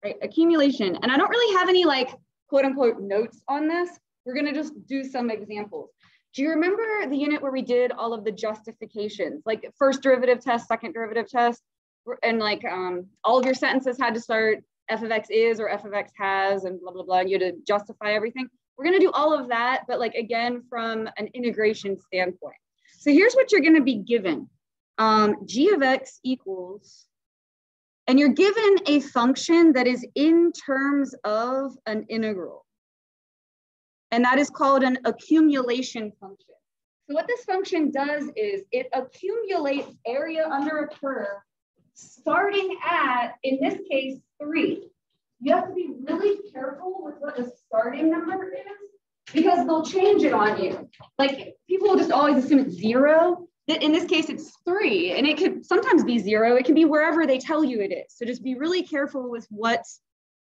right? Accumulation. And I don't really have any like quote unquote notes on this. We're gonna just do some examples. Do you remember the unit where we did all of the justifications, like first derivative test, second derivative test, and like all of your sentences had to start f of x is or f of x has and blah, blah, blah, and you had to justify everything. We're gonna do all of that, but like again, from an integration standpoint. So here's what you're gonna be given. G of x equals, and you're given a function that is in terms of an integral. And that is called an accumulation function. So what this function does is it accumulates area under a curve starting at, in this case, 3. You have to be really careful with what the starting number is because they'll change it on you. Like people will just always assume it's 0. In this case, it's 3, and it could sometimes be 0. It can be wherever they tell you it is. So just be really careful with what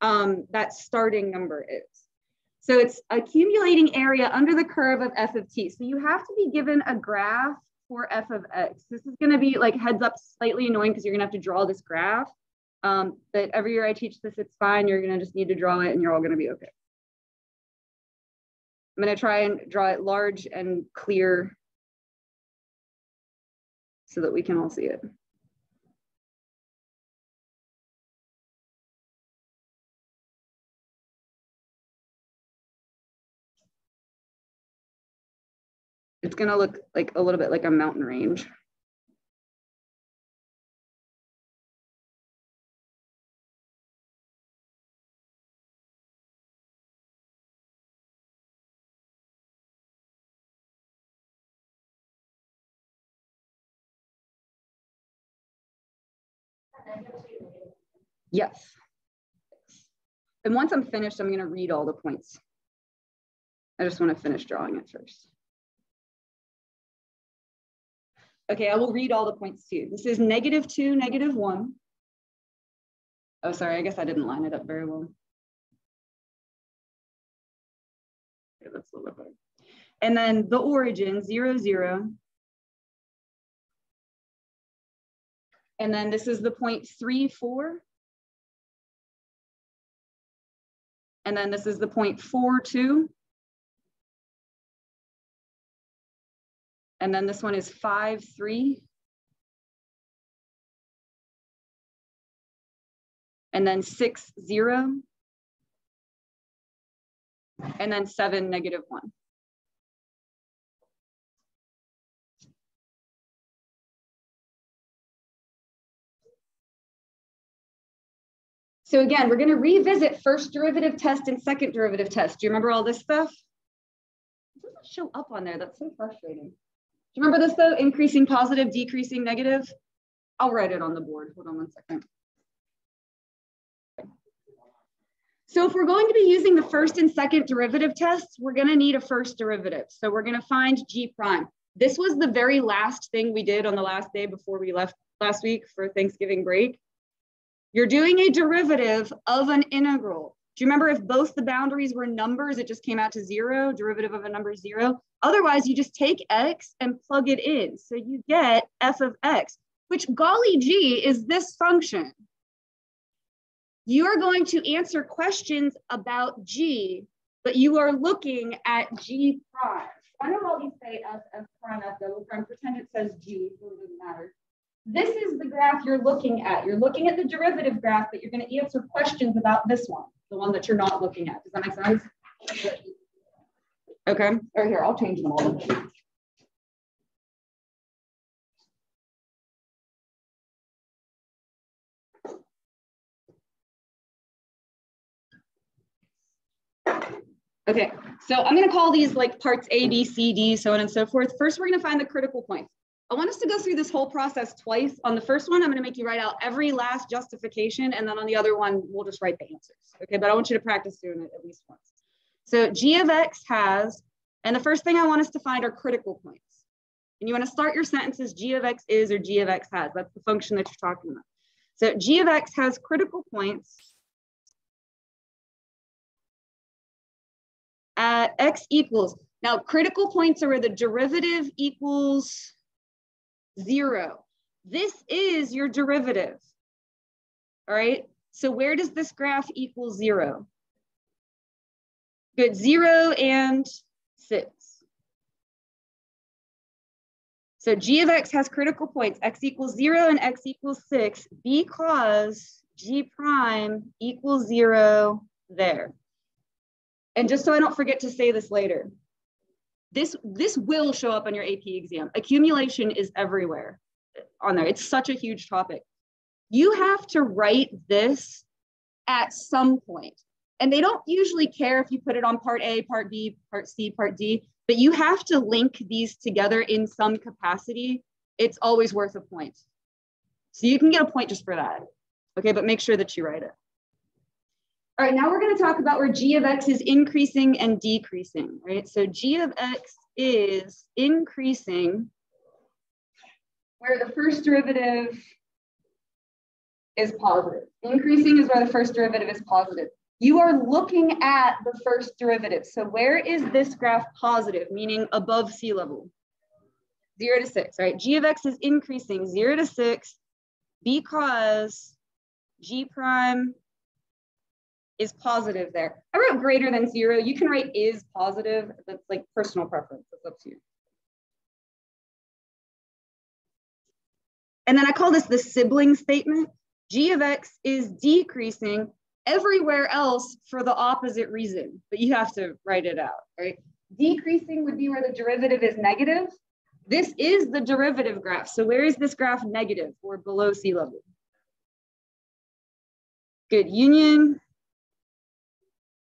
that starting number is. So it's accumulating area under the curve of f of t. So you have to be given a graph for f of x. This is going to be like heads up slightly annoying because you're going to have to draw this graph. But every year I teach this, it's fine. You're going to just need to draw it and you're all going to be okay. I'm going to try and draw it large and clear so that we can all see it. It's going to look like a little bit like a mountain range. Yes. And once I'm finished, I'm going to read all the points. I just want to finish drawing it first. Okay, I will read all the points too. This is -2, -1. Oh, sorry, I guess I didn't line it up very well. Okay, that's a little bit better. And then the origin, 0, 0. And then this is the point 3, 4. And then this is the point 4, 2. And then this one is 5, 3. And then 6, 0. And then 7, -1. So again, we're going to revisit first derivative test and second derivative test. Do you remember all this stuff? It doesn't show up on there. That's so frustrating. Do you remember this though? Increasing positive, decreasing negative? I'll write it on the board. Hold on one second. So if we're going to be using the first and second derivative tests, we're going to need a first derivative. So we're going to find G prime. This was the very last thing we did on the last day before we left last week for Thanksgiving break. You're doing a derivative of an integral. Do you remember if both the boundaries were numbers, it just came out to 0, derivative of a number is 0. Otherwise, you just take x and plug it in. So you get f of x, which golly gee is this function. You are going to answer questions about G, but you are looking at G prime. I know all these say f prime, f double prime, pretend it says G, so it doesn't matter. This is the graph you're looking at. You're looking at the derivative graph, but you're going to answer questions about this one, the one that you're not looking at. Does that make sense? Okay. Or here, I'll change them all. Okay, so I'm going to call these like parts A, B, C, D, so on and so forth. First, we're going to find the critical points. I want us to go through this whole process twice. On the first one, I'm going to make you write out every last justification, and then on the other one, we'll just write the answers. Okay, but I want you to practice doing it at least once. So G of X has, and the first thing I want us to find are critical points. And you want to start your sentences G of X is or G of X has. That's the function that you're talking about. So G of X has critical points at X equals. Now, critical points are where the derivative equals 0. This is your derivative. All right. So where does this graph equal 0? Good, 0 and 6. So g of x has critical points, x equals 0 and x equals 6, because g prime equals 0 there. And just so I don't forget to say this later, this will show up on your AP exam. Accumulation is everywhere on there. It's such a huge topic. You have to write this at some point. And they don't usually care if you put it on part A, part B, part C, part D, but you have to link these together in some capacity. It's always worth a point. So you can get a point just for that. Okay, but make sure that you write it. All right, now we're going to talk about where g of x is increasing and decreasing, right? So g of x is increasing where the first derivative is positive. Increasing is where the first derivative is positive. You are looking at the first derivative. So where is this graph positive, meaning above sea level? 0 to 6, right? G of x is increasing 0 to 6 because g prime is positive there. I wrote greater than 0. You can write is positive. That's like personal preference. That's up to you. And then I call this the sibling statement. G of x is decreasing everywhere else for the opposite reason, but you have to write it out, right? Decreasing would be where the derivative is negative. This is the derivative graph. So where is this graph negative or below sea level? Good, union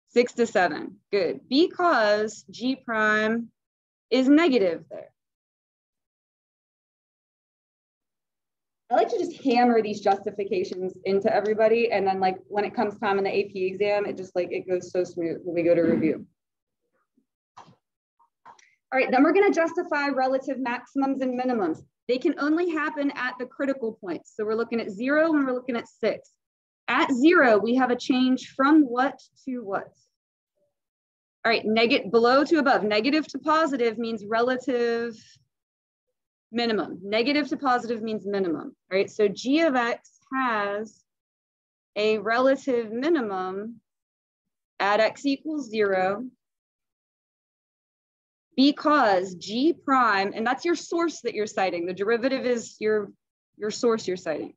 6 to 7, good, because g prime is negative there. I like to just hammer these justifications into everybody. And then like when it comes time in the AP exam, it just like, it goes so smooth when we go to review. All right, then we're gonna justify relative maximums and minimums. They can only happen at the critical points. So we're looking at 0 and we're looking at 6. At 0, we have a change from what to what? All right, below to above. Negative to positive means relative minimum. Negative to positive means minimum, right? So g of x has a relative minimum at x equals 0 because g prime, and that's your source that you're citing. The derivative is your source you're citing.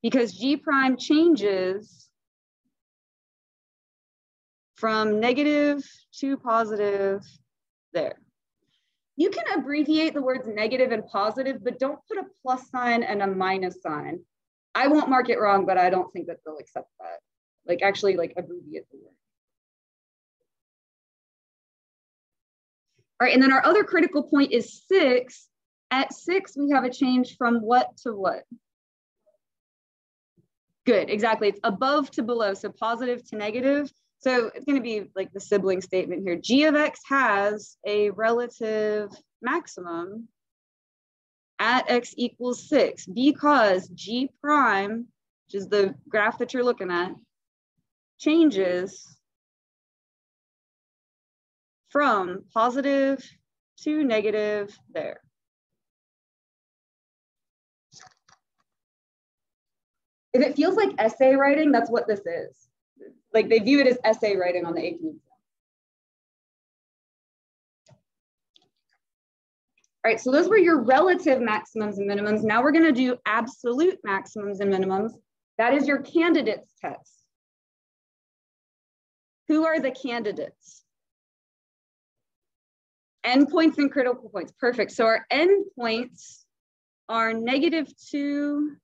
Because g prime changes from negative to positive there. You can abbreviate the words negative and positive, but don't put a plus sign and a minus sign. I won't mark it wrong, but I don't think that they'll accept that. Like actually like abbreviate the word. All right, and then our other critical point is 6. At 6, we have a change from what to what? Good, exactly. It's above to below, so positive to negative. So it's going to be like the sibling statement here. G of x has a relative maximum at x equals 6 because g prime, which is the graph that you're looking at, changes from positive to negative there. If it feels like essay writing, that's what this is. Like they view it as essay writing on the AP exam. All right, so those were your relative maximums and minimums. Now we're going to do absolute maximums and minimums. That is your candidates test. Who are the candidates? Endpoints and critical points. Perfect. So our endpoints are -2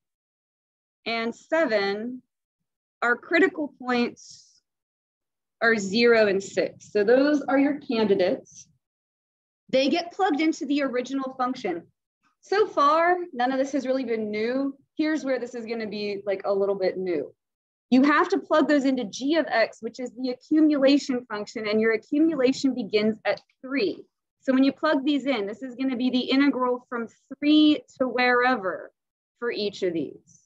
and 7. Our critical points are 0 and 6. So those are your candidates. They get plugged into the original function. So far, none of this has really been new. Here's where this is going to be like a little bit new. You have to plug those into g of x, which is the accumulation function, and your accumulation begins at 3. So when you plug these in, this is going to be the integral from 3 to wherever for each of these.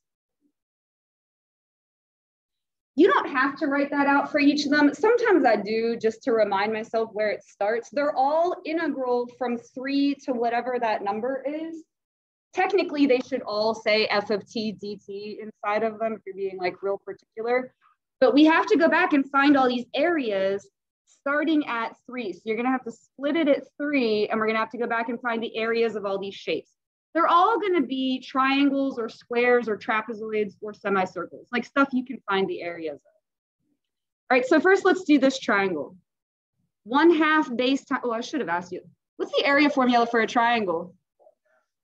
You don't have to write that out for each of them. Sometimes I do just to remind myself where it starts. They're all integral from 3 to whatever that number is technically they should all say f of t dt inside of them if you're being like real particular. But we have to go back and find all these areas starting at 3. So you're going to have to split it at 3, and we're going to have to go back and find the areas of all these shapes. They're all going to be triangles or squares or trapezoids or semicircles, like stuff you can find the areas of. All right, so first let's do this triangle. 1/2 base times, oh, I should have asked you, what's the area formula for a triangle?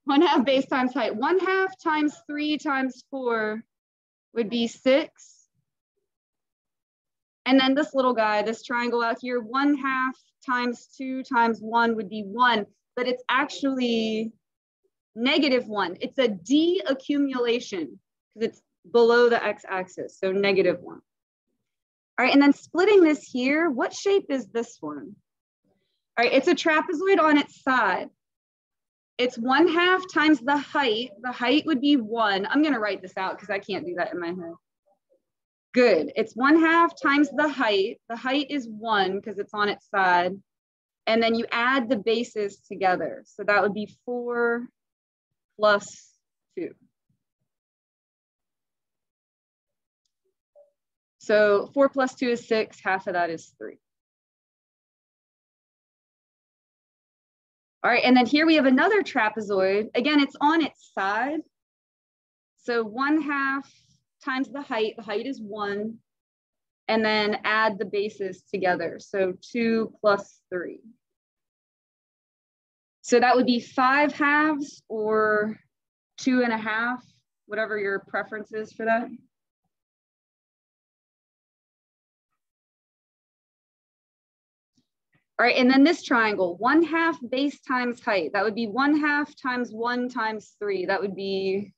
1/2 base times height. 1/2 times 3 times 4 would be 6. And then this little guy, this triangle out here, 1/2 times 2 times 1 would be 1, but it's actually -1. It's a de-accumulation because it's below the x-axis, so -1. All right, and then splitting this here, what shape is this one? All right, it's a trapezoid on its side. It's 1/2 times the height. The height would be 1. I'm going to write this out because I can't do that in my head. Good. It's 1/2 times the height. The height is 1 because it's on its side. And then you add the bases together. So that would be 4 plus 2. So 4 plus 2 is 6. Half of that is 3. All right, and then here we have another trapezoid. Again, it's on its side. So 1/2 times the height is 1, and then add the bases together. So 2 plus 3. So that would be 5 halves or 2.5, whatever your preference is for that. All right, and then this triangle, 1/2 base times height. That would be 1/2 times 1 times 3. That would be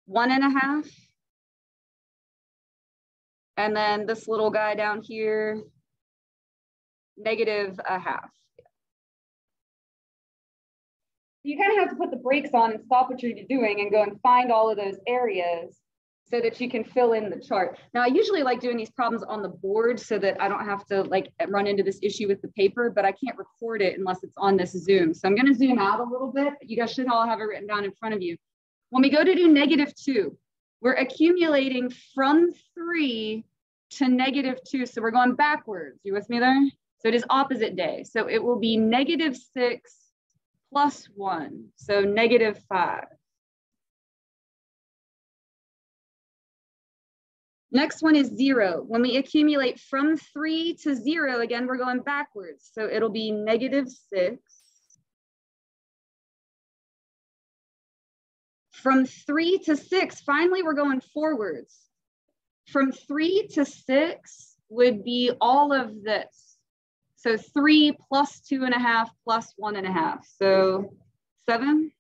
1.5. And then this little guy down here, -1/2. You kind of have to put the brakes on and stop what you're doing and go and find all of those areas so that you can fill in the chart. Now, I usually like doing these problems on the board so that I don't have to like run into this issue with the paper, but I can't record it unless it's on this Zoom. So I'm going to zoom out a little bit. You guys should all have it written down in front of you. When we go to do -2, we're accumulating from 3 to -2. So we're going backwards. You with me there? So it is opposite day. So it will be -6 plus 1. So -5. Next one is 0. When we accumulate from 3 to 0, again, we're going backwards. So it'll be -6. From 3 to 6, finally, we're going forwards. From 3 to 6 would be all of this. So 3 plus 2.5 plus 1.5. So 7.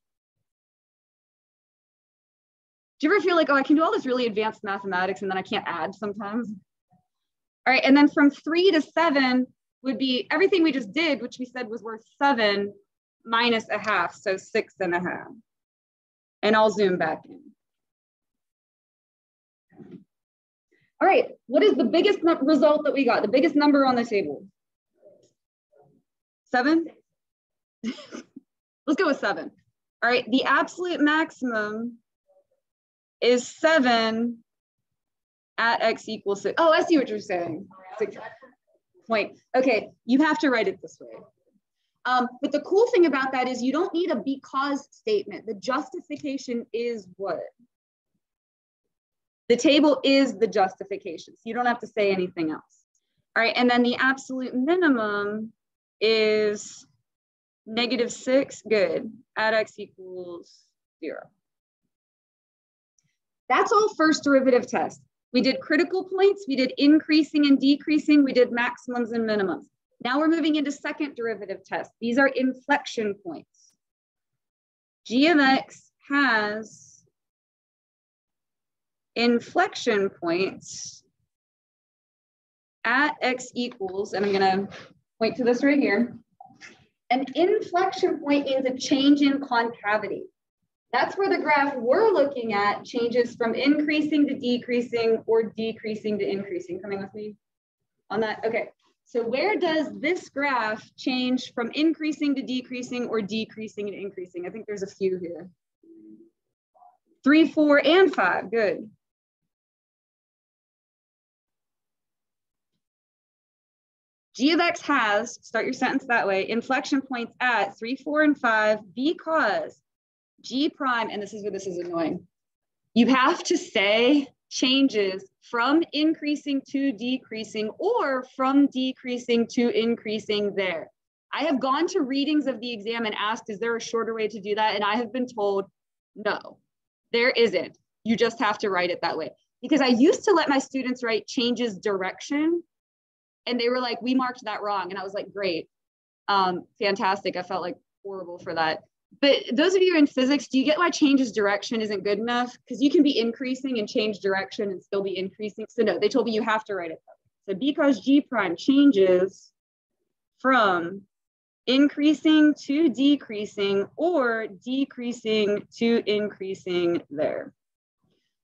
Do you ever feel like, oh, I can do all this really advanced mathematics and then I can't add sometimes? All right, and then from 3 to 7 would be everything we just did, which we said was worth 7 minus 1/2, so 6.5. And I'll zoom back in. All right, what is the biggest result that we got? The biggest number on the table? 7? Let's go with 7. All right, the absolute maximum is 7 at x equals 6. Oh, I see what you're saying. 6 point. Okay, you have to write it this way. But the cool thing about that is you don't need a because statement. The justification is what? The table is the justification. So you don't have to say anything else. All right, and then the absolute minimum is -6, good, at x equals 0. That's all first derivative test. We did critical points, we did increasing and decreasing, we did maximums and minimums. Now we're moving into second derivative test. These are inflection points. G of x has inflection points at x equals, and I'm gonna point to this right here. An inflection point means a change in concavity. That's where the graph we're looking at changes from increasing to decreasing or decreasing to increasing. Coming with me on that? Okay, so where does this graph change from increasing to decreasing or decreasing to increasing? I think there's a few here. 3, 4, and 5, good. G of X has, start your sentence that way, inflection points at 3, 4, and 5 because G prime, and this is where this is annoying. You have to say changes from increasing to decreasing or from decreasing to increasing there. I have gone to readings of the exam and asked, is there a shorter way to do that? And I have been told, no, there isn't. You just have to write it that way. Because I used to let my students write changes direction. And they were like, we marked that wrong. And I was like, great, fantastic. I felt like horrible for that. But those of you in physics, do you get why changes direction isn't good enough? Because you can be increasing and change direction and still be increasing. So no, they told me you have to write it that way. So because G prime changes from increasing to decreasing or decreasing to increasing there.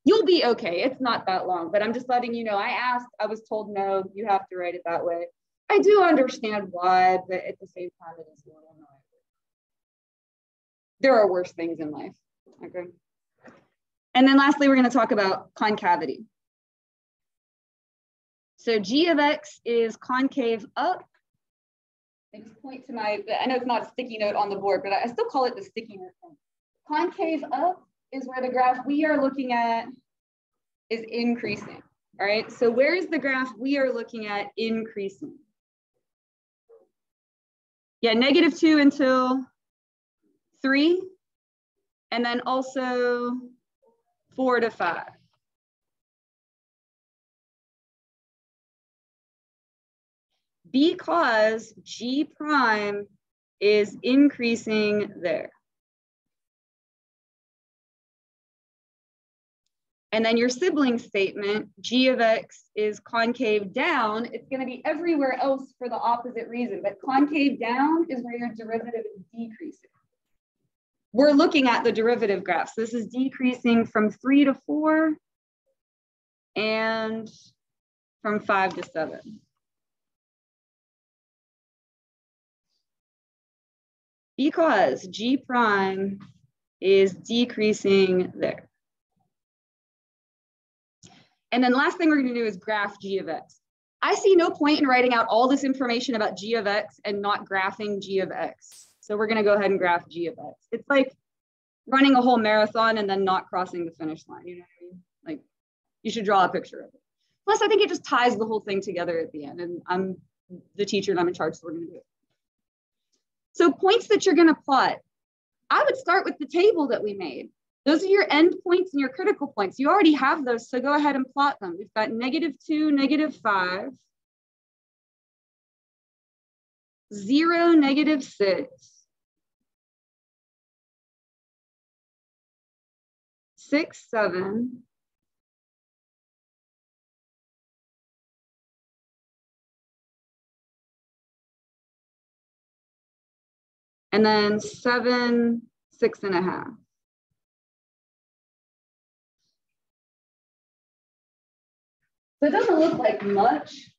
You'll be okay. It's not that long, but I'm just letting you know. I asked, I was told, no, you have to write it that way. I do understand why, but at the same time, it is a little annoying. There are worse things in life, okay? And then lastly, we're gonna talk about concavity. So G of X is concave up. I just point to my, I know it's not a sticky note on the board, but I still call it the sticky note thing. Concave up is where the graph we are looking at is increasing, all right? So where is the graph we are looking at increasing? Yeah, -2 until 3, and then also 4 to 5. Because G prime is increasing there. And then your sibling statement, G of X is concave down. It's going to be everywhere else for the opposite reason, but concave down is where your derivative is decreasing. We're looking at the derivative graph. So this is decreasing from 3 to 4 and from 5 to 7. Because G prime is decreasing there. And then last thing we're going to do is graph G of X. I see no point in writing out all this information about G of X and not graphing G of X. So we're going to go ahead and graph G of X. It's like running a whole marathon and then not crossing the finish line. You know what I mean? Like, you should draw a picture of it. Plus, I think it just ties the whole thing together at the end. And I'm the teacher and I'm in charge, so we're going to do it. So points that you're going to plot. I would start with the table that we made. Those are your end points and your critical points. You already have those, so go ahead and plot them. We've got -2, -5, 0, -6, 6, 7, and then 7, 6.5. So it doesn't look like much.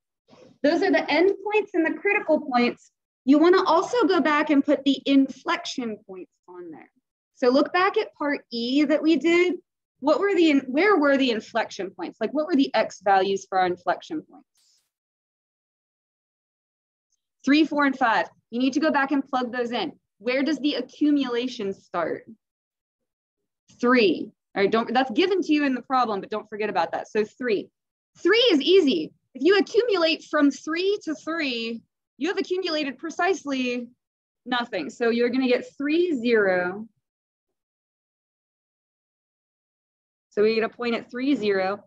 Those are the end points and the critical points. You want to also go back and put the inflection points on there. So look back at part E that we did. Where were the inflection points? Like, what were the X values for our inflection points? 3, 4, and 5. You need to go back and plug those in. Where does the accumulation start? 3. All right, that's given to you in the problem, but don't forget about that. So 3. 3 is easy. If you accumulate from 3 to 3, you have accumulated precisely nothing. So you're going to get 3, 0. So we get a point at 3, 0.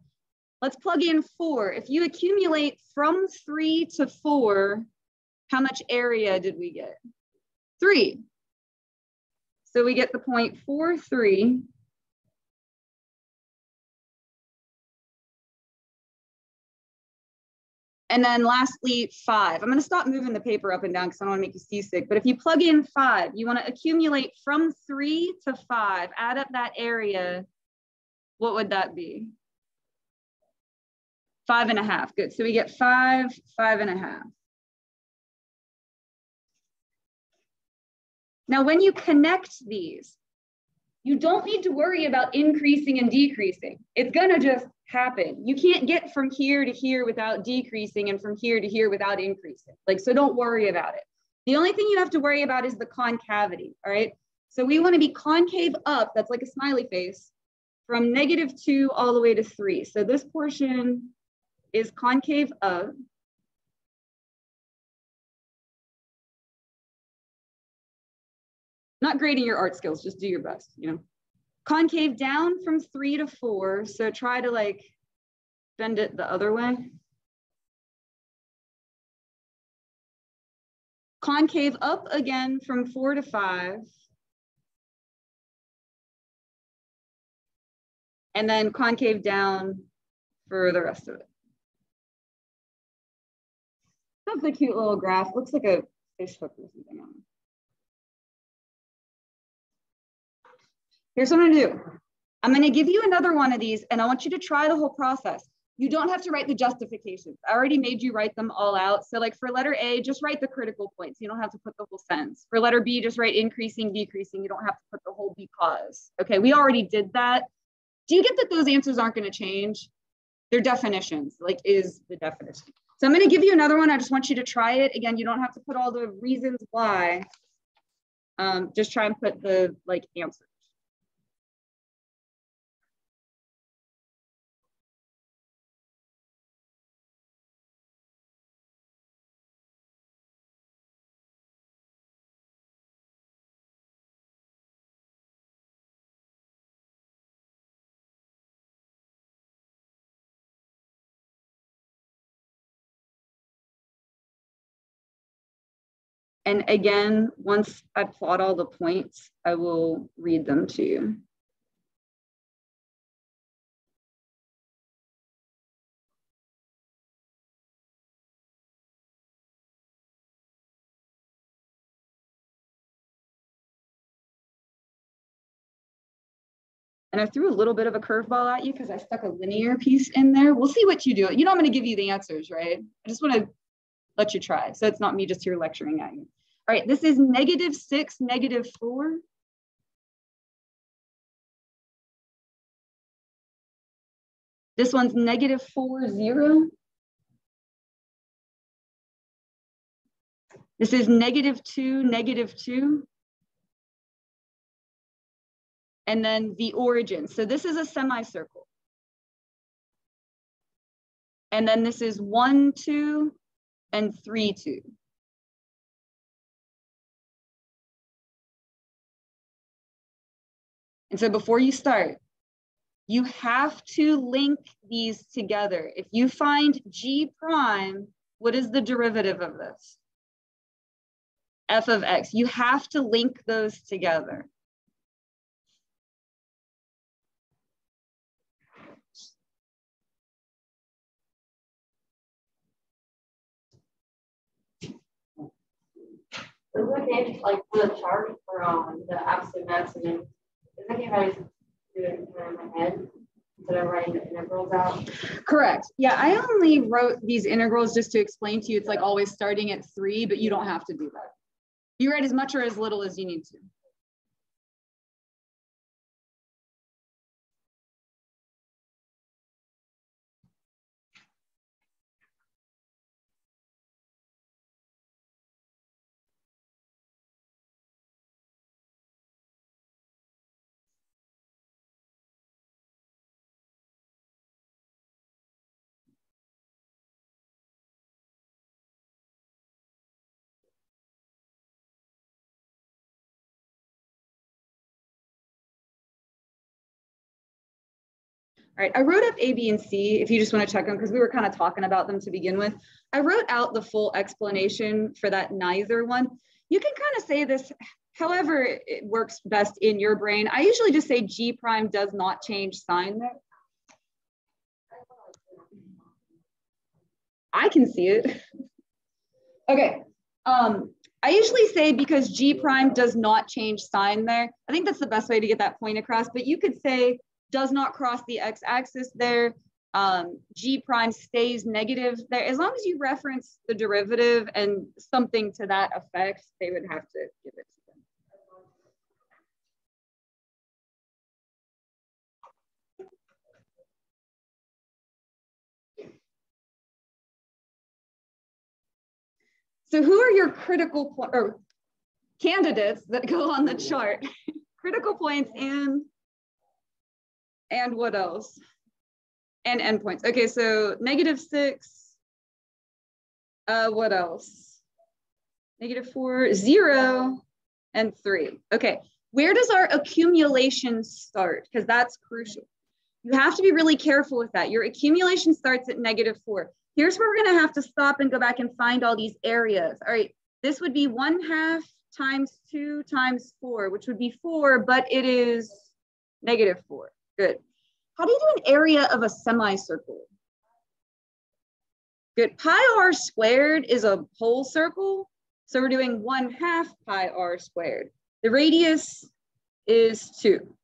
Let's plug in 4. If you accumulate from 3 to 4, how much area did we get? 3. So we get the point 4, 3. And then lastly, 5. I'm going to stop moving the paper up and down because I don't want to make you seasick. But if you plug in 5, you want to accumulate from 3 to 5. Add up that area. What would that be? 5.5. Good. So we get 5, 5.5. Now, when you connect these, you don't need to worry about increasing and decreasing. It's gonna just happen. You can't get from here to here without decreasing and from here to here without increasing. Like, so don't worry about it. The only thing you have to worry about is the concavity, all right? So we wanna be concave up, that's like a smiley face, from -2 all the way to 3. So this portion is concave up. Not grading your art skills, just do your best, you know. Concave down from 3 to 4. So try to like bend it the other way. Concave up again from 4 to 5. And then concave down for the rest of it. That's a cute little graph. Looks like a fish hook or something on it. Here's what I'm gonna do. I'm gonna give you another one of these and I want you to try the whole process. You don't have to write the justifications. I already made you write them all out. So like for letter A, just write the critical points. You don't have to put the whole sentence. For letter B, just write increasing, decreasing. You don't have to put the whole because. Okay, we already did that. Do you get that those answers aren't gonna change? They're definitions, like is the definition. So I'm gonna give you another one. I just want you to try it. Again, you don't have to put all the reasons why. Just try and put the like answers. And again, once I plot all the points, I will read them to you. And I threw a little bit of a curveball at you because I stuck a linear piece in there. We'll see what you do. You know, I'm going to give you the answers, right? I just want to let you try. So it's not me just here lecturing at you. All right, this is -6, -4. This one's -4, 0. This is -2, -2. And then the origin. So this is a semicircle. And then this is 1, 2, and 3, 2. And so before you start, you have to link these together. If you find G prime, what is the derivative of this? F of X. You have to link those together. Is it okay, like for the chart for the absolute maximum, is it okay if I just do it in my head instead of writing the integrals out? Correct. Yeah, I only wrote these integrals just to explain to you it's like always starting at 3, but you don't have to do that. You write as much or as little as you need to. All right, I wrote up A, B, and C if you just want to check them because we were kind of talking about them to begin with. I wrote out the full explanation for that neither one. You can kind of say this however it works best in your brain. I usually just say G prime does not change sign there. I can see it. Okay. I usually say because G prime does not change sign there. I think that's the best way to get that point across, but you could say does not cross the x-axis there. G prime stays negative there. As long as you reference the derivative and something to that effect, they would have to give it to them. So who are your critical or candidates that go on the chart? Critical points and what else? And endpoints. Okay, so -6. What else? -4, 0, and 3. Okay, where does our accumulation start? Because that's crucial. You have to be really careful with that. Your accumulation starts at -4. Here's where we're gonna have to stop and go back and find all these areas. All right, this would be 1/2 times 2 times 4, which would be 4, but it is -4. Good. How do you do an area of a semicircle? Good. Pi r squared is a whole circle. So we're doing 1/2 pi r squared. The radius is 2.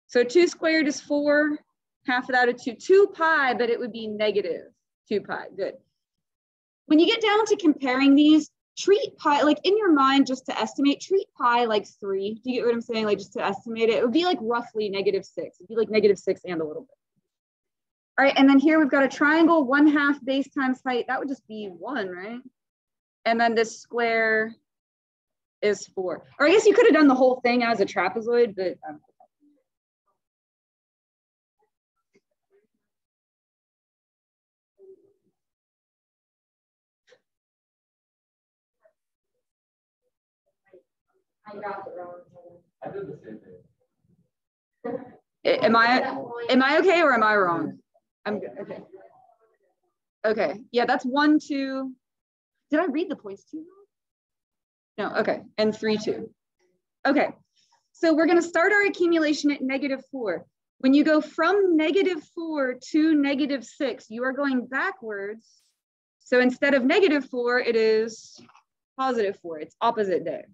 So 2 squared is 4. Half of that is 2 pi, but it would be -2 pi. Good. When you get down to comparing these, treat pi, like in your mind, just to estimate, treat pi like 3. Do you get what I'm saying? Like just to estimate it, it would be like roughly -6. It'd be like -6 and a little bit. All right, and then here we've got a triangle, 1/2 base times height. That would just be 1, right? And then this square is 4. Or I guess you could have done the whole thing as a trapezoid, but I got it wrong. I did the same thing. am I okay or am I wrong? I'm good. Okay. Okay. Yeah, that's 1, 2. Did I read the points too? No. Okay. And 3, 2. Okay. So we're going to start our accumulation at -4. When you go from -4 to -6, you are going backwards. So instead of -4, it is +4. It's opposite day.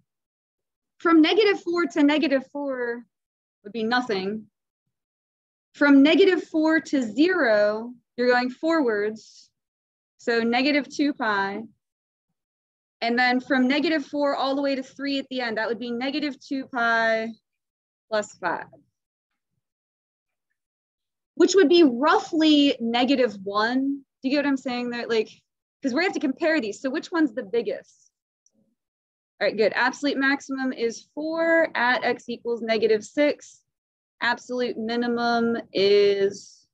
From -4 to -4 would be nothing. From -4 to 0, you're going forwards. So -2 pi. And then from -4 all the way to 3 at the end, that would be -2 pi plus 5. Which would be roughly -1. Do you get what I'm saying there? Like, because we have to compare these. So which one's the biggest? All right, good. Absolute maximum is 4 at x equals -6. Absolute minimum is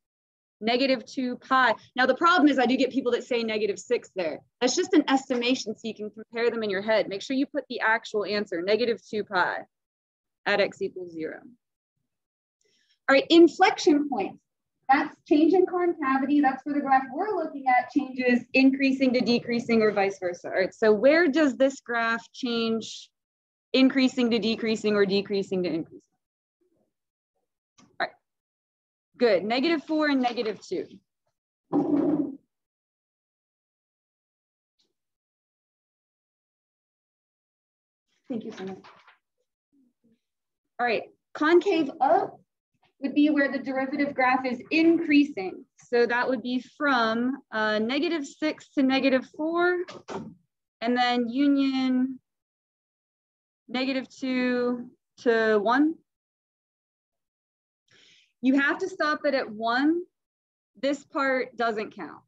-2 pi. Now the problem is I do get people that say -6 there. That's just an estimation so you can compare them in your head. Make sure you put the actual answer, -2 pi at x equals 0. All right, inflection points. That's change in concavity. That's where the graph we're looking at changes increasing to decreasing or vice versa. All right, so where does this graph change increasing to decreasing or decreasing to increasing? All right, good. -4 and -2. Thank you so much. All right, concave up would be where the derivative graph is increasing. So that would be from -6 to -4, and then union -2 to 1. You have to stop it at 1. This part doesn't count.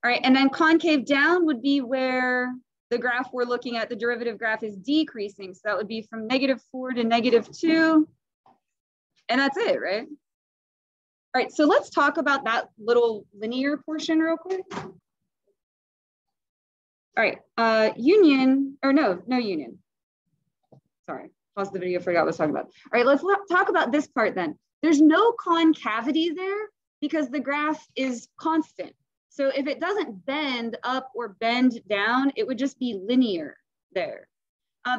All right, and then concave down would be where the graph we're looking at, the derivative graph, is decreasing. So that would be from -4 to -2. And that's it, right? All right, so let's talk about that little linear portion real quick. All right, union, or no union. Sorry, pause the video, forgot what I was talking about. All right, let's talk about this part then. There's no concavity there because the graph is constant. So if it doesn't bend up or bend down, it would just be linear there.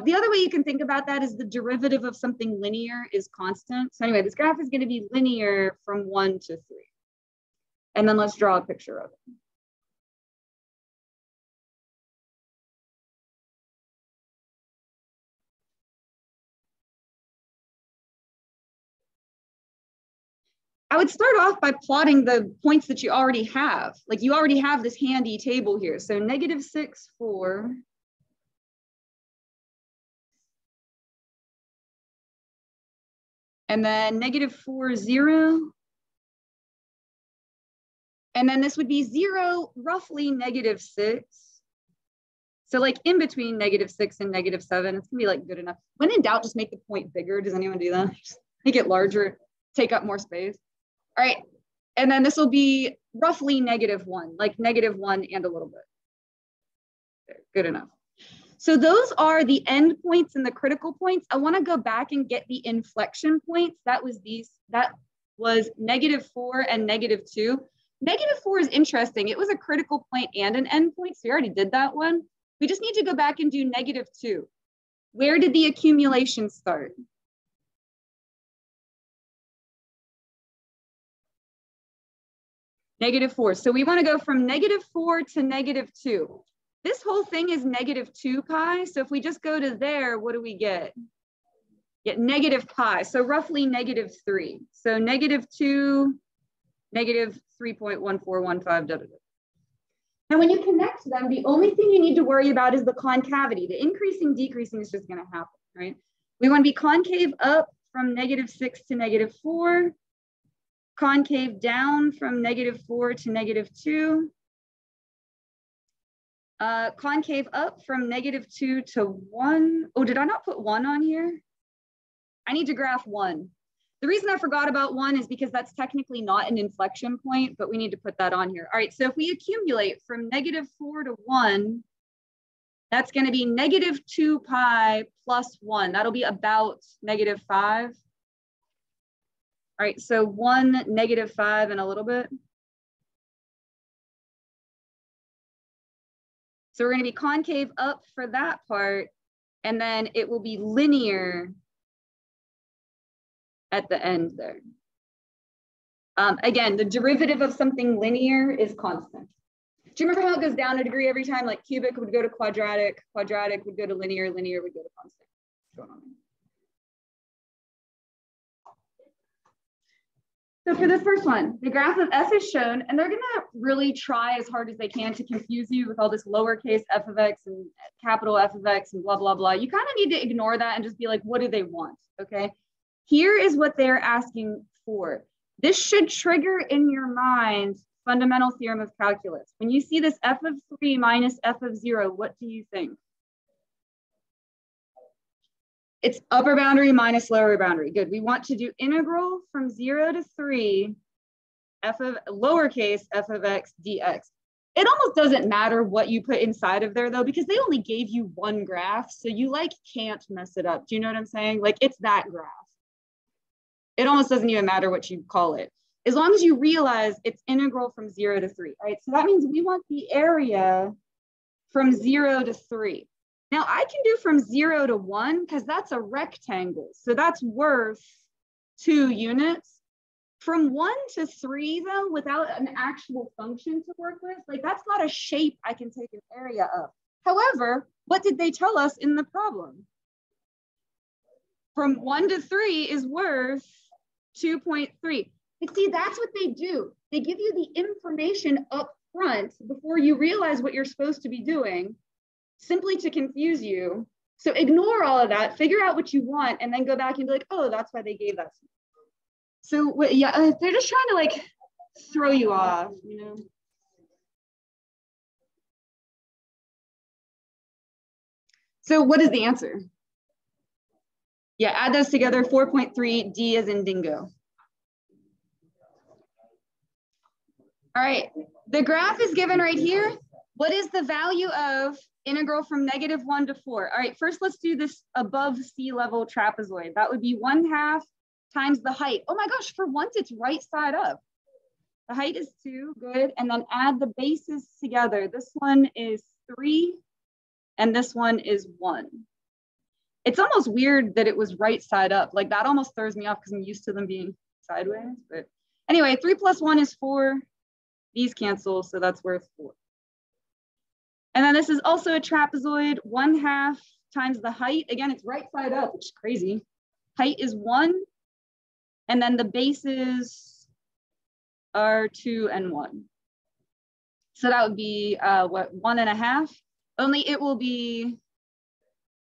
The other way you can think about that is the derivative of something linear is constant. So anyway, this graph is going to be linear from 1 to 3. And then let's draw a picture of it. I would start off by plotting the points that you already have. Like you already have this handy table here. So -6, 4. And then -4, 0. And then this would be 0, roughly -6. So like in between -6 and -7, it's gonna be like good enough. When in doubt, just make the point bigger. Does anyone do that? Just make it larger, take up more space. All right, and then this will be roughly -1, like -1 and a little bit. Okay, good enough. So those are the end points and the critical points. I wanna go back and get the inflection points. That was -4 and -2. -4 is interesting. It was a critical point and an end point, so we already did that one. We just need to go back and do -2. Where did the accumulation start? -4. So we want to go from -4 to -2. This whole thing is -2 pi. So if we just go to there, what do we get? Get -pi. So roughly -3. So -2, -3.1415. Now, when you connect them, the only thing you need to worry about is the concavity. The increasing, decreasing is just going to happen, right? We want to be concave up from -6 to -4, concave down from -4 to -2, concave up from -2 to 1. Oh, did I not put 1 on here? I need to graph 1. The reason I forgot about 1 is because that's technically not an inflection point, but we need to put that on here. All right, so if we accumulate from -4 to 1, that's going to be -2 pi plus 1. That'll be about -5. All right, so 1, -5 and a little bit. So we're going to be concave up for that part, and then it will be linear at the end there. Again, the derivative of something linear is constant. Do you remember how it goes down a degree every time? Like cubic would go to quadratic, quadratic would go to linear, linear would go to constant. What's going on there? So for this first one, the graph of f is shown, and they're gonna really try as hard as they can to confuse you with all this lowercase f of x and capital F of x and blah, blah, blah. You kind of need to ignore that and just be like, what do they want, okay? Here is what they're asking for. This should trigger in your mind fundamental theorem of calculus. When you see this f of 3 minus f of 0, what do you think? It's upper boundary minus lower boundary. Good. We want to do integral from 0 to 3 f of lowercase f of x dx. It almost doesn't matter what you put inside of there though, because they only gave you one graph. So you like can't mess it up. Do you know what I'm saying? Like it's that graph. It almost doesn't even matter what you call it. As long as you realize it's integral from 0 to 3, right? So that means we want the area from 0 to 3. Now I can do from 0 to 1 because that's a rectangle. So that's worth 2 units. From 1 to 3 though, without an actual function to work with, like that's not a shape I can take an area of. However, what did they tell us in the problem? From 1 to 3 is worth 2.3. But see, that's what they do. They give you the information up front before you realize what you're supposed to be doing, simply to confuse you. So ignore all of that, figure out what you want, and then go back and be like, oh, that's why they gave that. So yeah, they're just trying to like throw you off, you know? So what is the answer? Yeah, add those together, 4.3, D as in dingo. All right, the graph is given right here. What is the value of integral from -1 to 4? All right, first let's do this above sea level trapezoid. That would be 1/2 times the height. Oh my gosh, for once it's right side up. The height is 2, good. And then add the bases together. This one is 3 and this one is 1. It's almost weird that it was right side up. Like that almost throws me off because I'm used to them being sideways. But anyway, 3 plus 1 is 4. These cancel, so that's worth 4. And then this is also a trapezoid, 1/2 times the height. Again, it's right side up, which is crazy. Height is 1, and then the bases are 2 and 1. So that would be what, 1.5? Only it will be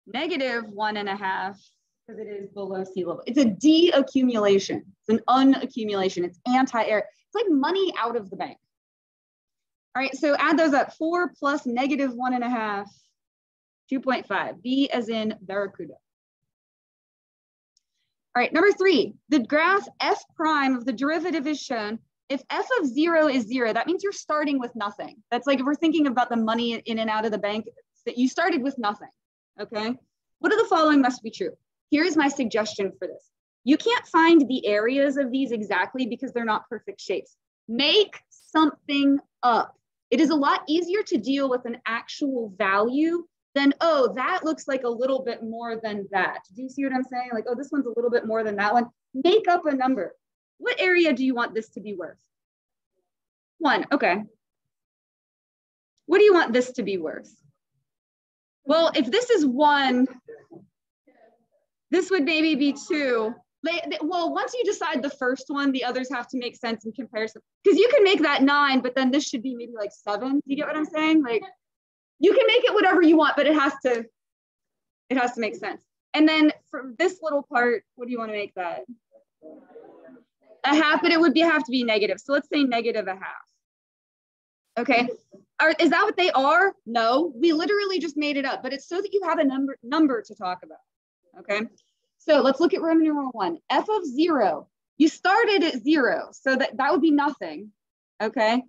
-1.5 because it is below sea level. It's a de-accumulation. It's an unaccumulation. It's anti-air. It's like money out of the bank. All right, so add those up. 4 plus -1.5 2.5, B as in Barracuda. All right, number 3, the graph f prime of the derivative is shown. If f of 0 is 0, that means you're starting with nothing. That's like if we're thinking about the money in and out of the bank, that you started with nothing, okay? What of the following must be true? Here's my suggestion for this. You can't find the areas of these exactly because they're not perfect shapes. Make something up. It is a lot easier to deal with an actual value than, oh, that looks like a little bit more than that. Do you see what I'm saying? Like, oh, this one's a little bit more than that one. Make up a number. What area do you want this to be worth? 1, okay. What do you want this to be worth? Well, if this is 1, this would maybe be 2. Well, once you decide the first one, the others have to make sense in comparison. Because you can make that 9, but then this should be maybe like 7. Do you get what I'm saying? Like, you can make it whatever you want, but it has to make sense. And then for this little part, what do you want to make that? A half, but it would have to be negative. So let's say negative a half. Okay. Is that what they are? No, we literally just made it up, but it's so that you have a number to talk about. Okay. So let's look at Roman numeral 1. F of 0. You started at 0, so that would be nothing. Okay.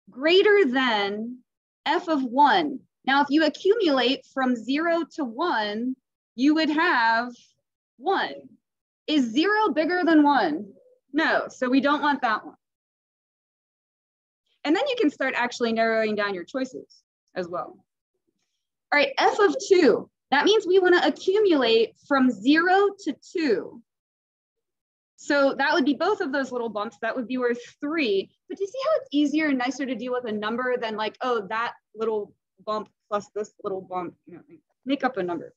Greater than f of 1. Now, if you accumulate from 0 to 1, you would have 1. Is 0 bigger than 1? No, so we don't want that one. And then you can start actually narrowing down your choices as well. All right, f of 2. That means we want to accumulate from 0 to 2. So that would be both of those little bumps. That would be worth 3. But do you see how it's easier and nicer to deal with a number than like, oh, that little bump plus this little bump, you know, make up a number.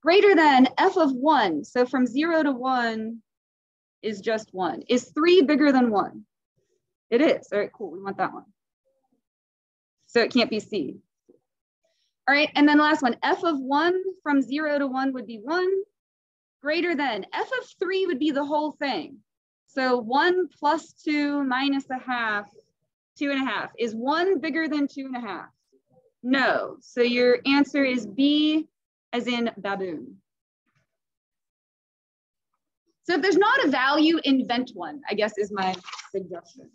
Greater than f of 1. So from 0 to 1 is just 1. Is 3 bigger than 1? It is. All right, cool. We want that one. So it can't be C. All right, and then the last one, f of 1 from 0 to 1 would be 1. Greater than f of 3 would be the whole thing. So 1 plus 2 minus a half, 2.5. Is 1 bigger than 2.5? No. So your answer is B as in baboon. So if there's not a value, invent one, I guess is my suggestion.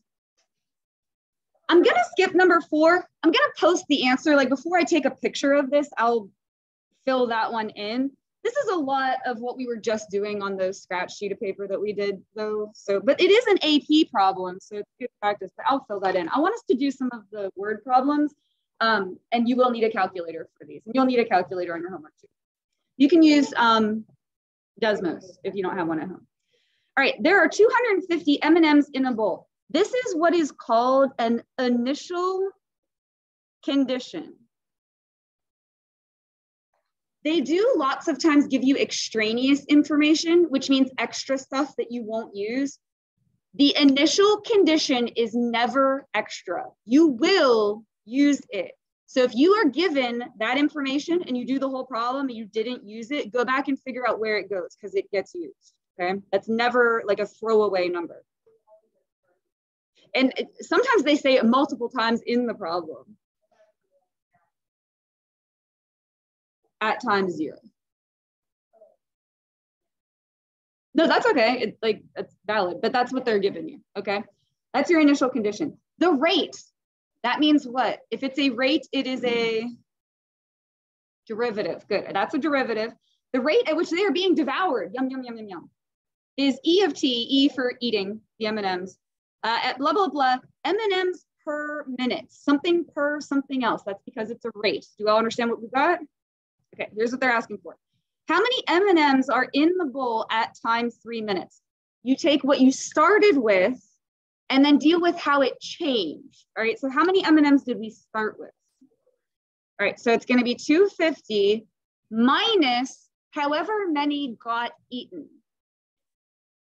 I'm gonna skip number 4. I'm gonna post the answer, like before I take a picture of this, I'll fill that one in. This is a lot of what we were just doing on those scratch sheet of paper that we did though. So, but it is an AP problem, so it's good practice, but I'll fill that in. I want us to do some of the word problems, and you will need a calculator for these, and you'll need a calculator on your homework too. You can use Desmos if you don't have one at home. All right, there are 250 M&Ms in a bowl. This is what is called an initial condition. They do lots of times give you extraneous information, which means extra stuff that you won't use. The initial condition is never extra. You will use it. So if you are given that information and you do the whole problem and you didn't use it, go back and figure out where it goes because it gets used, okay? That's never like a throwaway number. And sometimes they say it multiple times in the problem. At times 0. No, that's okay. It's valid, but that's what they're giving you, okay? That's your initial condition. The rate, that means what? If it's a rate, it is a derivative. Good, that's a derivative. The rate at which they are being devoured, yum, yum, yum, yum, yum, is E of t, E for eating the M&Ms, at blah, blah, blah, M&Ms per minute, something per something else. That's because it's a rate. Do you all understand what we got? Okay, here's what they're asking for. How many M&Ms are in the bowl at times 3 minutes? You take what you started with and then deal with how it changed. All right, so how many M&Ms did we start with? All right, so it's gonna be 250 minus however many got eaten.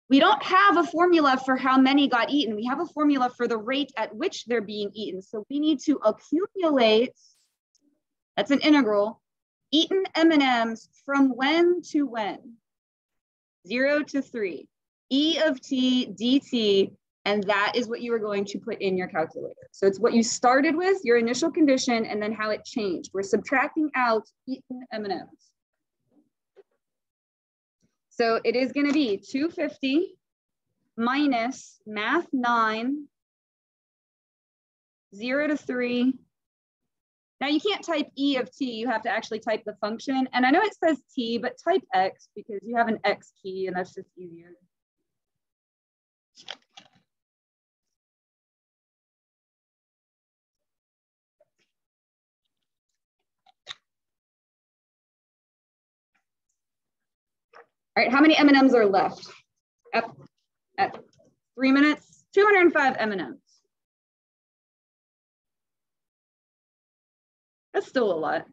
We don't have a formula for how many got eaten. We have a formula for the rate at which they're being eaten. So we need to accumulate, that's an integral, eaten M&Ms from when to when? 0 to 3. E of t dt And that is what you are going to put in your calculator. So it's what you started with, your initial condition, and then how it changed. We're subtracting out eaten M&Ms. So it is going to be 250 minus math 9, 0 to 3. Now you can't type E of t, you have to actually type the function. And I know it says t, but type x because you have an x key and that's just easier. All right, how many M&Ms are left? At 3 minutes, 205 M&Ms. That's still a lot.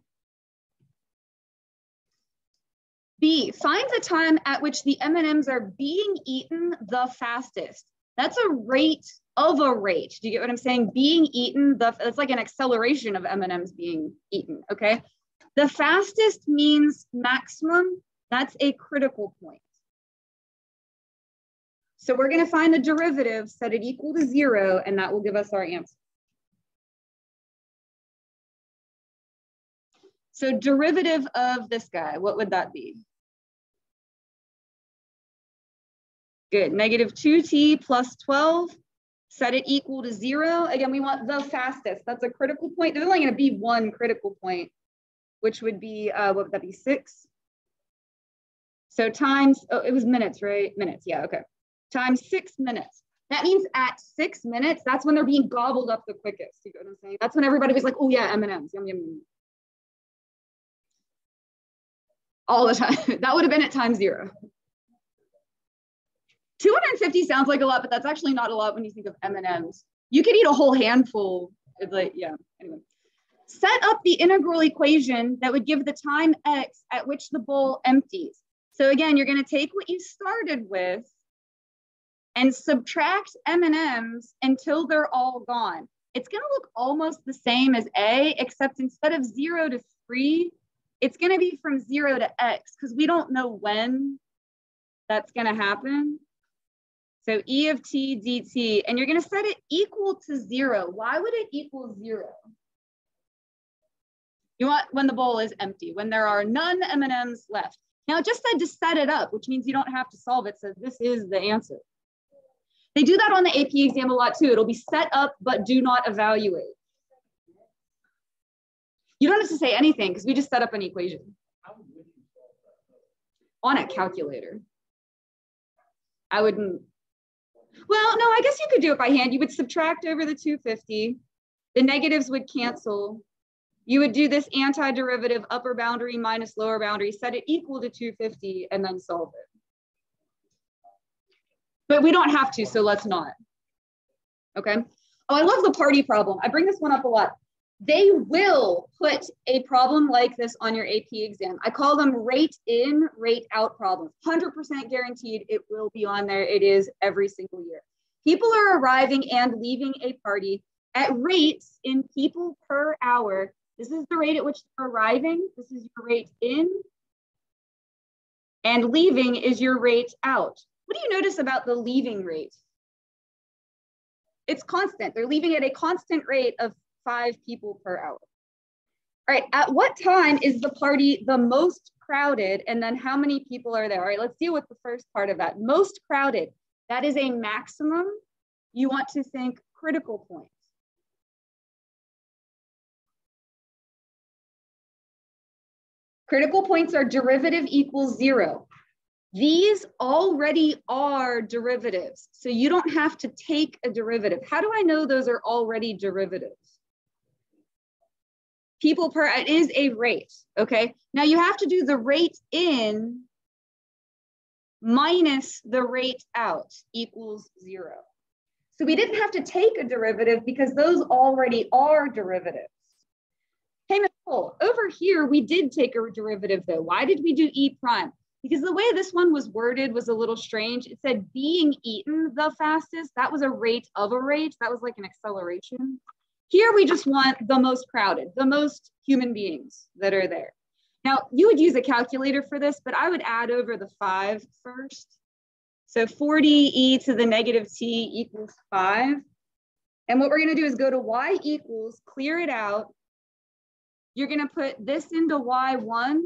B, find the time at which the M&Ms are being eaten the fastest. That's a rate of a rate. Do you get what I'm saying? Being eaten, it's like an acceleration of M&Ms being eaten, okay? The fastest means maximum. That's a critical point. So we're going to find the derivative, set it equal to 0, and that will give us our answer. So derivative of this guy, what would that be? Good, negative 2t plus 12, set it equal to 0. Again, we want the fastest. That's a critical point. There's only going to be one critical point, which would be, what would that be, 6? So times, oh, it was minutes, right? Minutes, yeah, okay. Times 6 minutes. That means at 6 minutes, that's when they're being gobbled up the quickest. You know what I'm saying? That's when everybody was like, oh yeah, M&Ms, yum, yum, yum. All the time. That would have been at time 0. 250 sounds like a lot, but that's actually not a lot when you think of M&Ms. You could eat a whole handful. Like, yeah, anyway. Set up the integral equation that would give the time x at which the bowl empties. So again, you're going to take what you started with and subtract M&Ms until they're all gone. It's going to look almost the same as A, except instead of 0 to 3, it's going to be from 0 to x because we don't know when that's going to happen. So E of t dt, and you're going to set it equal to 0. Why would it equal 0? You want when the bowl is empty, when there are none M&Ms left. Now it just said to set it up, which means you don't have to solve it. So this is the answer. They do that on the AP exam a lot too. It'll be set up, but do not evaluate. You don't have to say anything because we just set up an equation. On a calculator. I wouldn't. Well, no, I guess you could do it by hand. You would subtract over the 250. The negatives would cancel. You would do this antiderivative upper boundary minus lower boundary, set it equal to 250, and then solve it. But we don't have to, so let's not. Okay. Oh, I love the party problem. I bring this one up a lot. They will put a problem like this on your AP exam. I call them rate in, rate out problems. 100% guaranteed it will be on there. It is every single year. People are arriving and leaving a party at rates in people per hour. This is the rate at which they're arriving. This is your rate in. And leaving is your rate out. What do you notice about the leaving rate? It's constant. They're leaving at a constant rate of 5 people per hour. All right, at what time is the party the most crowded? And then how many people are there? All right, let's deal with the first part of that. Most crowded, that is a maximum. You want to think critical points. Critical points are derivative equals 0. These already are derivatives, so you don't have to take a derivative. How do I know those are already derivatives? People per, it is a rate, okay? Now you have to do the rate in minus the rate out equals 0. So we didn't have to take a derivative because those already are derivatives. Hey, Nicole, over here, we did take a derivative though. Why did we do E prime? Because the way this one was worded was a little strange. It said being eaten the fastest. That was a rate of a rate. That was like an acceleration. Here we just want the most crowded, the most human beings that are there. Now you would use a calculator for this, but I would add over the 5 first. So 40 e to the negative t equals 5. And what we're going to do is go to y equals, clear it out. You're going to put this into y1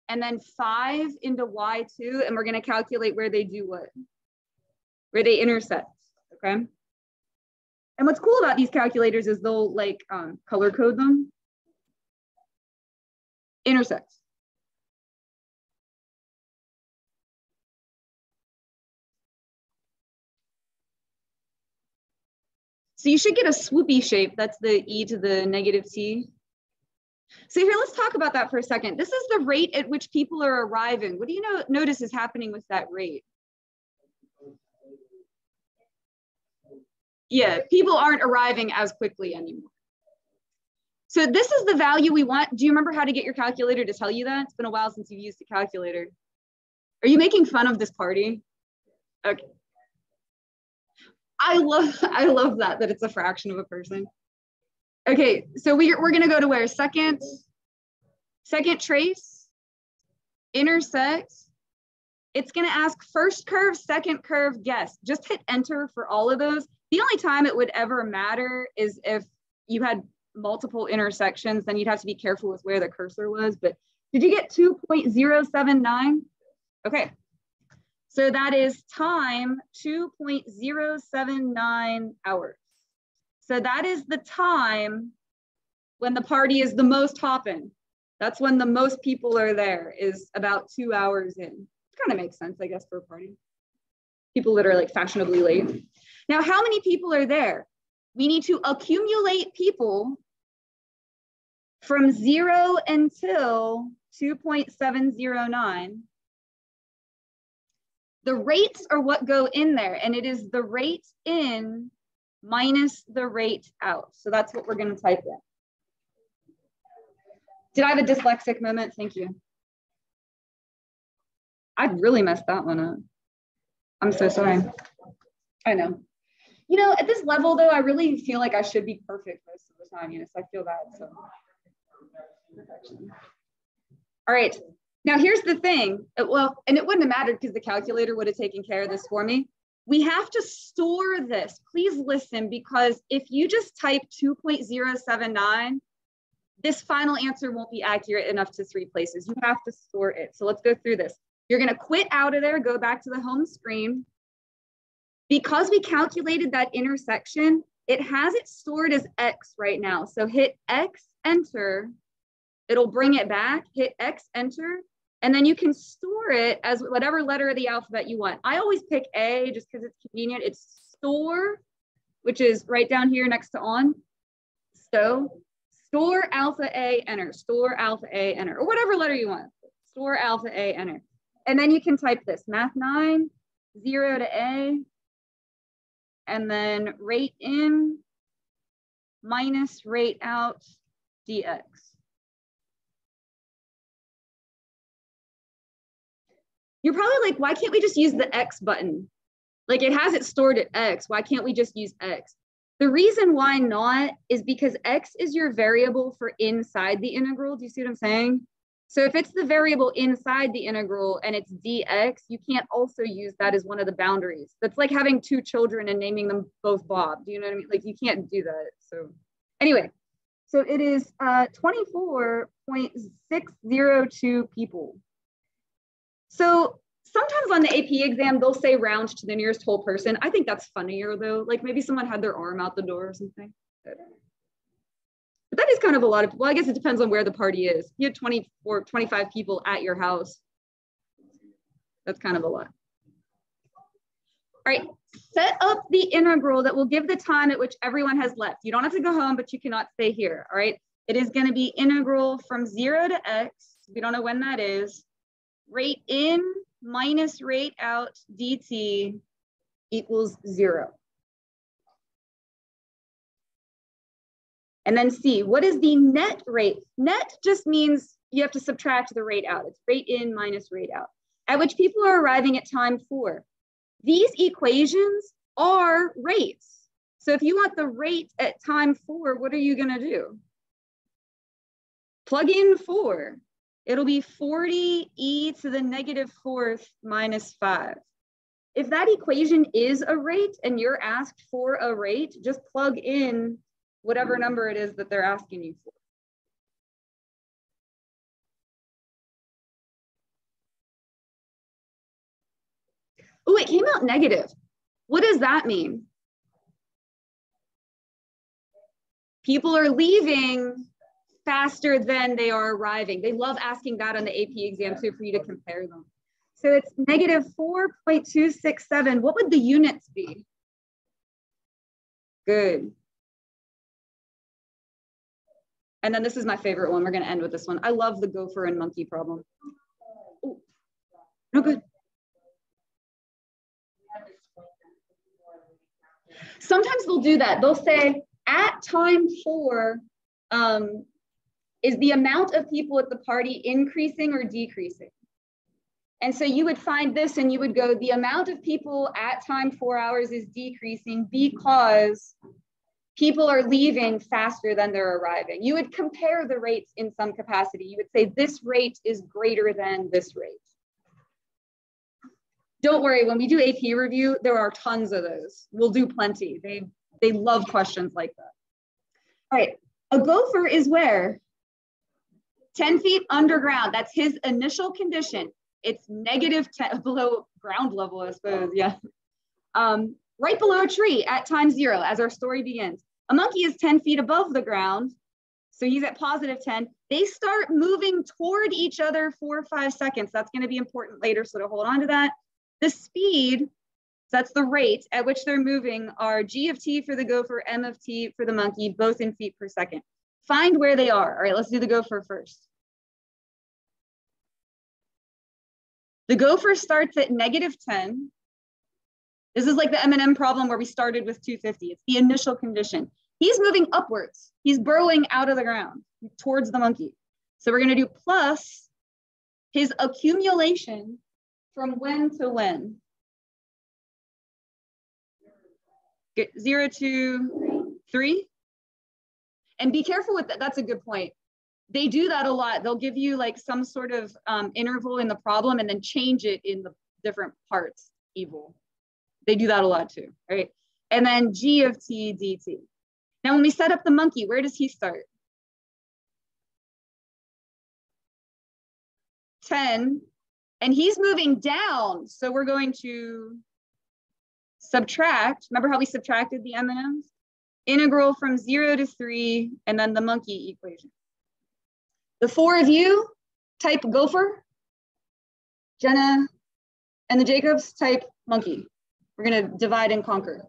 and then 5 into y2. And we're going to calculate where they do what? Where they intersect. Okay. And what's cool about these calculators is they'll like color code them. Intersect. So you should get a swoopy shape. That's the e to the negative t. So here, let's talk about that for a second. This is the rate at which people are arriving. What do you notice is happening with that rate? Yeah, people aren't arriving as quickly anymore. So this is the value we want. Do you remember how to get your calculator to tell you that? It's been a while since you've used a calculator. Are you making fun of this party? Okay. I love that it's a fraction of a person. Okay, so we're gonna go to where? Second trace, intersect. It's gonna ask first curve, second curve, guess. Just hit enter for all of those. The only time it would ever matter is if you had multiple intersections, then you'd have to be careful with where the cursor was. But did you get 2.079? Okay. So that is time 2.079 hours. So that is the time when the party is the most hopping. That's when the most people are there, is about 2 hours in. It kind of makes sense, I guess, for a party. People that are like fashionably late. Now, how many people are there? We need to accumulate people from 0 until 2.709. The rates are what go in there, and it is the rate in minus the rate out. So that's what we're going to type in. Did I have a dyslexic moment? Thank you. I really messed that one up. I'm so sorry. I know. You know, at this level, though, I really feel like I should be perfect most of the time. You know, so I feel bad. So. All right. Now, here's the thing. Well, and it wouldn't have mattered because the calculator would have taken care of this for me. We have to store this. Please listen, because if you just type 2.079, this final answer won't be accurate enough to 3 places. You have to store it. So let's go through this. You're going to quit out of there, go back to the home screen. Because we calculated that intersection, it has it stored as X right now. So hit X, enter. It'll bring it back. Hit X, enter. And then you can store it as whatever letter of the alphabet you want. I always pick A just because it's convenient. It's store, which is right down here next to on. So store alpha A, enter. Store alpha A, enter. Or whatever letter you want. Store alpha A, enter. And then you can type this, math 9, 0 to A, and then rate in minus rate out dx. You're probably like, why can't we just use the X button? Like it has it stored at X. Why can't we just use X? The reason why not is because X is your variable for inside the integral. Do you see what I'm saying? So if it's the variable inside the integral and it's dx, you can't also use that as one of the boundaries. That's like having 2 children and naming them both Bob. Do you know what I mean? Like you can't do that. So anyway, so it is 24.602 people. So sometimes on the AP exam, they'll say round to the nearest whole person. I think that's funnier though. Like maybe someone had their arm out the door or something. But that is kind of a lot of, well, I guess it depends on where the party is. You had 24, 25 people at your house. That's kind of a lot. All right, set up the integral that will give the time at which everyone has left. You don't have to go home, but you cannot stay here, all right? It is gonna be integral from 0 to x. We don't know when that is. Rate in minus rate out dt equals 0. And then C, what is the net rate? Net just means you have to subtract the rate out. It's rate in minus rate out, at which people are arriving at time 4. These equations are rates. So if you want the rate at time 4, what are you gonna do? Plug in 4. It'll be 40 e to the negative 4th minus 5. If that equation is a rate and you're asked for a rate, just plug in whatever number it is that they're asking you for. Oh, it came out negative. What does that mean? People are leaving faster than they are arriving. They love asking that on the AP exam too, for you to compare them. So it's negative 4.267. What would the units be? Good. And then this is my favorite one. We're going to end with this one. I love the gopher and monkey problem. Ooh. No good. Sometimes they'll do that. They'll say at time 4, is the amount of people at the party increasing or decreasing? And so you would find this and you would go, the amount of people at time 4 hours is decreasing because people are leaving faster than they're arriving. You would compare the rates in some capacity. You would say this rate is greater than this rate. Don't worry, when we do AP review, there are tons of those. We'll do plenty. They love questions like that. All right, a gopher is where? 10 feet underground. That's his initial condition. It's negative 10 below ground level, I suppose, yeah. Right below a tree at time 0 as our story begins. A monkey is 10 feet above the ground, so he's at positive 10. They start moving toward each other 4 or 5 seconds. That's gonna be important later, so to hold on to that. The speed, that's the rate at which they're moving, are G of t for the gopher, M of t for the monkey, both in feet per second. Find where they are. All right, let's do the gopher first. The gopher starts at negative 10. This is like the M&M problem where we started with 250. It's the initial condition. He's moving upwards. He's burrowing out of the ground towards the monkey. So we're gonna do plus his accumulation from when to when? 0 to 3. And be careful with that. That's a good point. They do that a lot. They'll give you like some sort of interval in the problem and then change it in the different parts, evil. They do that a lot too, right? And then G of t dt. Now, when we set up the monkey, where does he start? 10, and he's moving down. So we're going to subtract. Remember how we subtracted the M&Ms? Integral from 0 to 3, and then the monkey equation. The 4 of you type gopher. Jenna and the Jacobs type monkey. We're going to divide and conquer.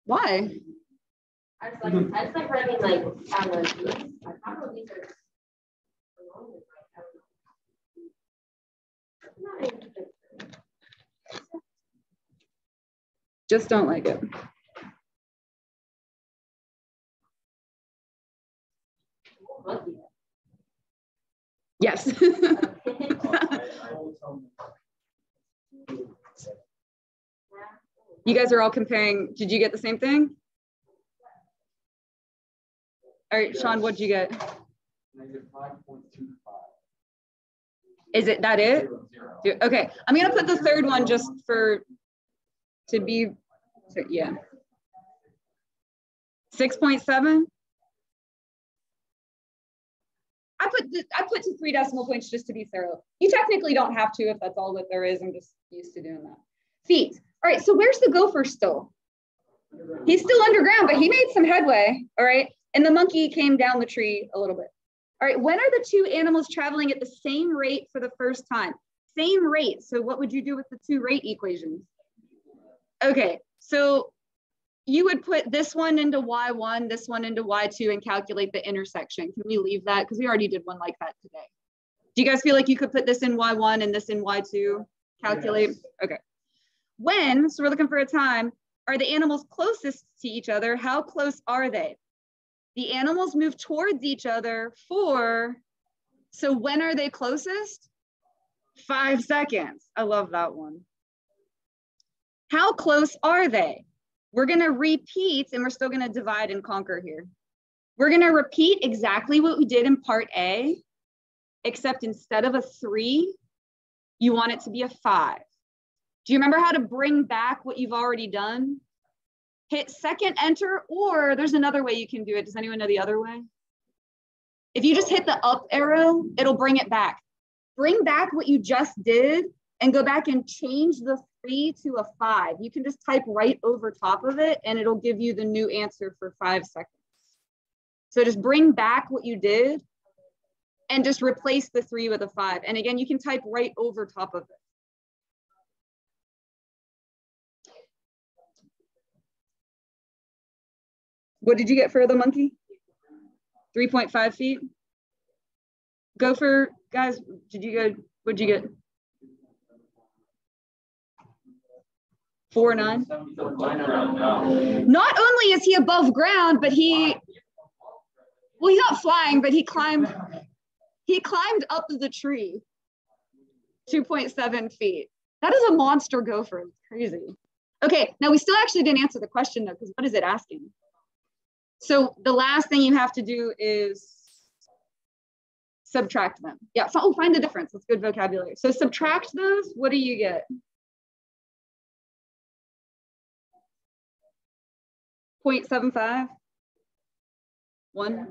Why? I just like writing like analyses. I don't know these are just don't like it. Yes. You guys are all comparing. Did you get the same thing? All right, Sean, what'd you get? -5.25. Is it that it? 0. Okay, I'm gonna put the third one just for, to be, yeah. 6.7. I put to 3 decimal points just to be thorough. You technically don't have to if that's all that there is. I'm just used to doing that. Feet. All right, so where's the gopher still? He's still underground, but he made some headway, all right? And the monkey came down the tree a little bit. All right, when are the 2 animals traveling at the same rate for the first time? Same rate, so what would you do with the 2 rate equations? Okay, so you would put this one into y1, this one into y2, and calculate the intersection. Can we leave that? Because we already did one like that today. Do you guys feel like you could put this in y1 and this in y2? Calculate? Yes. Okay. When, so we're looking for a time, are the animals closest to each other? How close are they? The animals move towards each other for, so when are they closest? 5 seconds. I love that one. How close are they? We're going to repeat, and we're still going to divide and conquer here. We're going to repeat exactly what we did in part A, except instead of a 3, you want it to be a 5. Do you remember how to bring back what you've already done? Hit second enter, or there's another way you can do it. Does anyone know the other way? If you just hit the up arrow, it'll bring it back. Bring back what you just did and go back and change the 3 to a 5. You can just type right over top of it and it'll give you the new answer for 5 seconds. So just bring back what you did and just replace the 3 with a 5. And again, you can type right over top of it. What did you get for the monkey? 3.5 feet? Gopher, guys, what'd you get? 4.9? Not only is he above ground, but he's not flying, but he climbed up the tree, 2.7 feet. That is a monster gopher, it's crazy. Okay, now we still actually didn't answer the question though, because what is it asking? So the last thing you have to do is subtract them. Yeah, so find the difference, that's good vocabulary. So subtract those, what do you get? 0.75? 1?